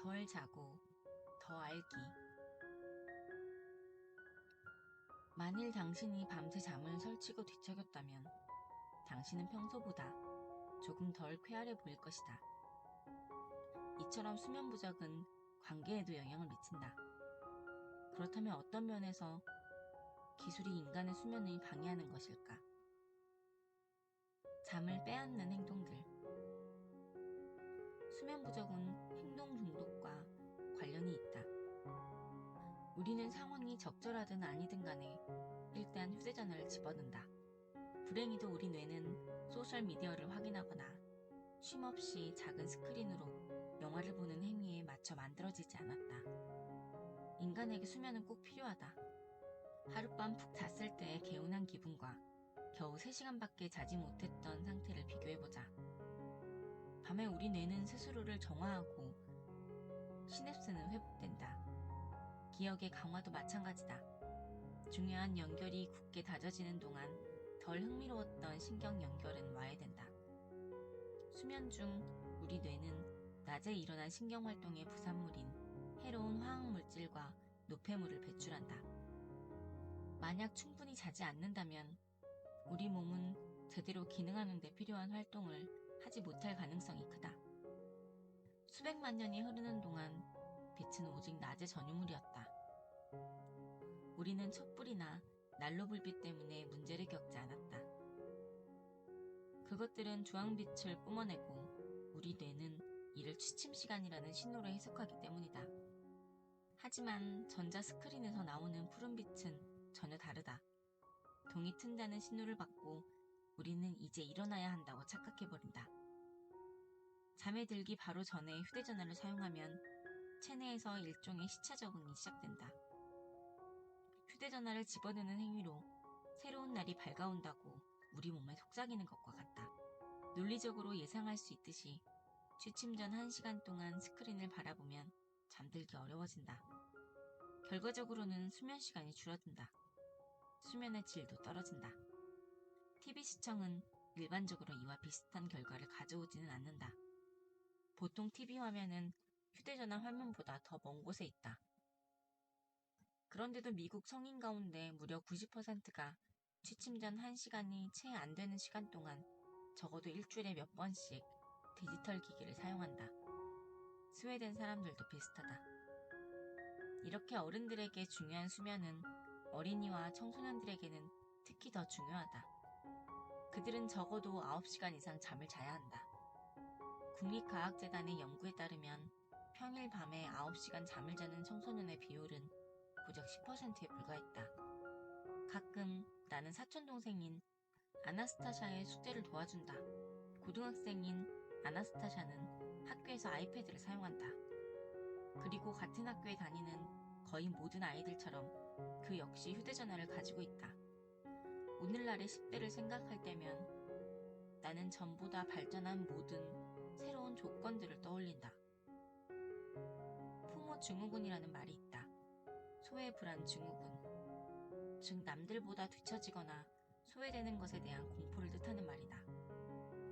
덜 자고 더 알기. 만일 당신이 밤새 잠을 설치고 뒤척였다면 당신은 평소보다 조금 덜 쾌활해 보일 것이다. 이처럼 수면 부족은 관계에도 영향을 미친다. 그렇다면 어떤 면에서 기술이 인간의 수면을 방해하는 것일까? 잠을 빼앗는 행동들. 수면 부족은 행동 중독과 관련이 있다. 우리는 상황이 적절하든 아니든 간에 일단 휴대전화를 집어든다. 불행히도 우리 뇌는 소셜미디어를 확인하거나 쉼없이 작은 스크린으로 영화를 보는 행위에 맞춰 만들어지지 않았다. 인간에게 수면은 꼭 필요하다. 하룻밤 푹 잤을 때의 개운한 기분과 겨우 3시간밖에 자지 못했던 상태를 비교해보자. 밤에 우리 뇌는 스스로를 정화하고 시냅스는 회복된다. 기억의 강화도 마찬가지다. 중요한 연결이 굳게 다져지는 동안 덜 흥미로웠던 신경 연결은 와해된다. 수면 중 우리 뇌는 낮에 일어난 신경활동의 부산물인 해로운 화학물질과 노폐물을 배출한다. 만약 충분히 자지 않는다면 우리 몸은 제대로 기능하는 데 필요한 활동을 하지 못할 가능성이 크다. 수백만 년이 흐르는 동안 빛은 오직 낮의 전유물이었다. 우리는 촛불이나 난로 불빛 때문에 문제를 겪지 않았다. 그것들은 주황빛을 뿜어내고 우리 뇌는 이를 취침시간이라는 신호로 해석하기 때문이다. 하지만 전자 스크린에서 나오는 푸른빛은 전혀 다르다. 동이 튼다는 신호를 받고 우리는 이제 일어나야 한다고 착각해버린다. 잠에 들기 바로 전에 휴대전화를 사용하면 체내에서 일종의 시차 적응이 시작된다. 휴대전화를 집어드는 행위로 새로운 날이 밝아온다고 우리 몸에 속삭이는 것과 같다. 논리적으로 예상할 수 있듯이 취침 전 1시간 동안 스크린을 바라보면 잠들기 어려워진다. 결과적으로는 수면 시간이 줄어든다. 수면의 질도 떨어진다. TV 시청은 일반적으로 이와 비슷한 결과를 가져오지는 않는다. 보통 TV 화면은 휴대전화 화면보다 더 먼 곳에 있다. 그런데도 미국 성인 가운데 무려 90%가 취침 전 1시간이 채 안 되는 시간 동안 적어도 일주일에 몇 번씩 디지털 기기를 사용한다. 스웨덴 사람들도 비슷하다. 이렇게 어른들에게 중요한 수면은 어린이와 청소년들에게는 특히 더 중요하다. 그들은 적어도 9시간 이상 잠을 자야 한다. 국립과학재단의 연구에 따르면 평일 밤에 9시간 잠을 자는 청소년의 비율은 고작 10%에 불과했다. 가끔 나는 사촌동생인 아나스타샤의 숙제를 도와준다. 고등학생인 아나스타샤는 학교에서 아이패드를 사용한다. 그리고 같은 학교에 다니는 거의 모든 아이들처럼 그 역시 휴대전화를 가지고 있다. 오늘날의 10대를 생각할 때면 나는 전보다 발전한 모든 새로운 조건들을 떠올린다. 풍호 증후군이라는 말이 있다. 소외불안 증후군, 즉 남들보다 뒤처지거나 소외되는 것에 대한 공포를 뜻하는 말이다.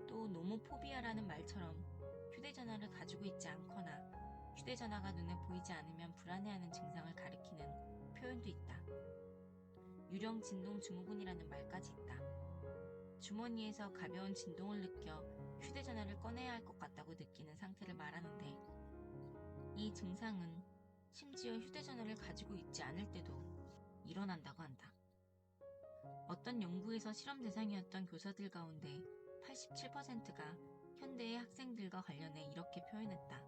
또 노모포비아라는 말처럼 휴대전화를 가지고 있지 않거나 휴대전화가 눈에 보이지 않으면 불안해하는 증상을 가리키는 표현도 있다. 유령 진동 증후군이라는 말까지 있다. 주머니에서 가벼운 진동을 느껴 휴대전화를 꺼내야 할 것 같다고 느끼는 상태를 말하는데, 이 증상은 심지어 휴대전화를 가지고 있지 않을 때도 일어난다고 한다. 어떤 연구에서 실험 대상이었던 교사들 가운데 87%가 현대의 학생들과 관련해 이렇게 표현했다.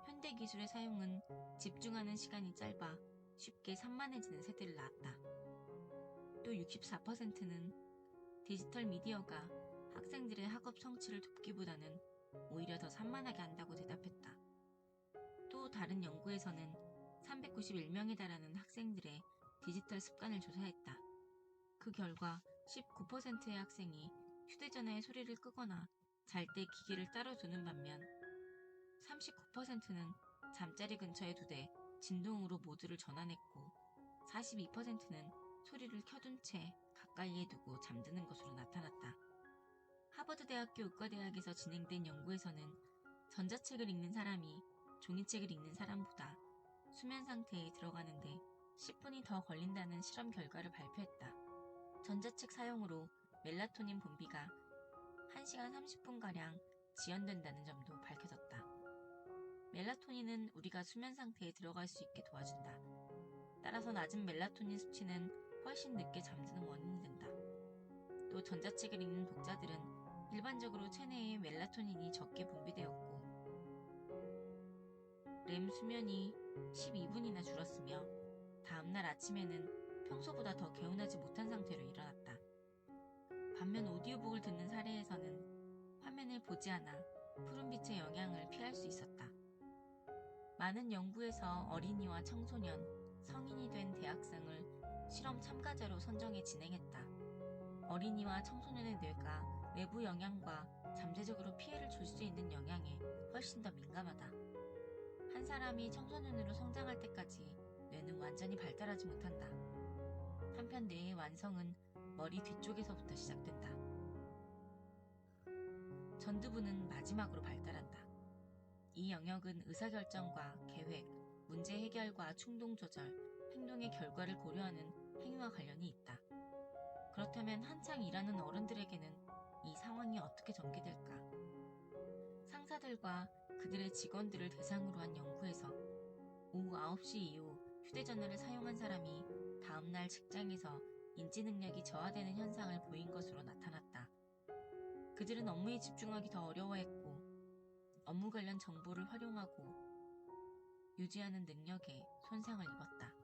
현대 기술의 사용은 집중하는 시간이 짧아 쉽게 산만해지는 세대를 낳았다. 또 64%는 디지털 미디어가 학생들의 학업 성취를 돕기보다는 오히려 더 산만하게 한다고 대답했다. 또 다른 연구에서는 391명에 달하는 학생들의 디지털 습관을 조사했다. 그 결과 19%의 학생이 휴대전화의 소리를 끄거나 잘 때 기기를 따로 두는 반면 39%는 잠자리 근처에 두되 진동으로 모두를 전환했고 42%는 소리를 켜둔 채 가까이에 두고 잠드는 것으로 나타났다. 하버드대학교 의과대학에서 진행된 연구에서는 전자책을 읽는 사람이 종이책을 읽는 사람보다 수면 상태에 들어가는데 10분이 더 걸린다는 실험 결과를 발표했다. 전자책 사용으로 멜라토닌 분비가 1시간 30분가량 지연된다는 점도 밝혀졌다. 멜라토닌은 우리가 수면 상태에 들어갈 수 있게 도와준다. 따라서 낮은 멜라토닌 수치는 훨씬 늦게 잠드는 원인이 된다. 또 전자책을 읽는 독자들은 일반적으로 체내에 멜라토닌이 적게 분비되었고 렘 수면이 12분이나 줄었으며 다음날 아침에는 평소보다 더 개운하지 못한 상태로 일어났다. 반면 오디오북을 듣는 사례에서는 화면을 보지 않아 푸른빛의 영향을 피할 수 있었다. 많은 연구에서 어린이와 청소년, 성인이 된 대학생을 실험 참가자로 선정해 진행했다. 어린이와 청소년의 뇌가 외부 영향과 잠재적으로 피해를 줄 수 있는 영향에 훨씬 더 민감하다. 한 사람이 청소년으로 성장할 때까지 뇌는 완전히 발달하지 못한다. 한편 뇌의 완성은 머리 뒤쪽에서부터 시작된다. 전두부는 마지막으로 발달한다. 이 영역은 의사결정과 계획, 문제 해결과 충동 조절, 행동의 결과를 고려하는 행위와 관련이 있다. 그렇다면 한창 일하는 어른들에게는 이 상황이 어떻게 전개될까? 상사들과 그들의 직원들을 대상으로 한 연구에서 오후 9시 이후 휴대전화를 사용한 사람이 다음날 직장에서 인지 능력이 저하되는 현상을 보인 것으로 나타났다. 그들은 업무에 집중하기 더 어려워했고 업무 관련 정보를 활용하고 유지하는 능력에 손상을 입었다.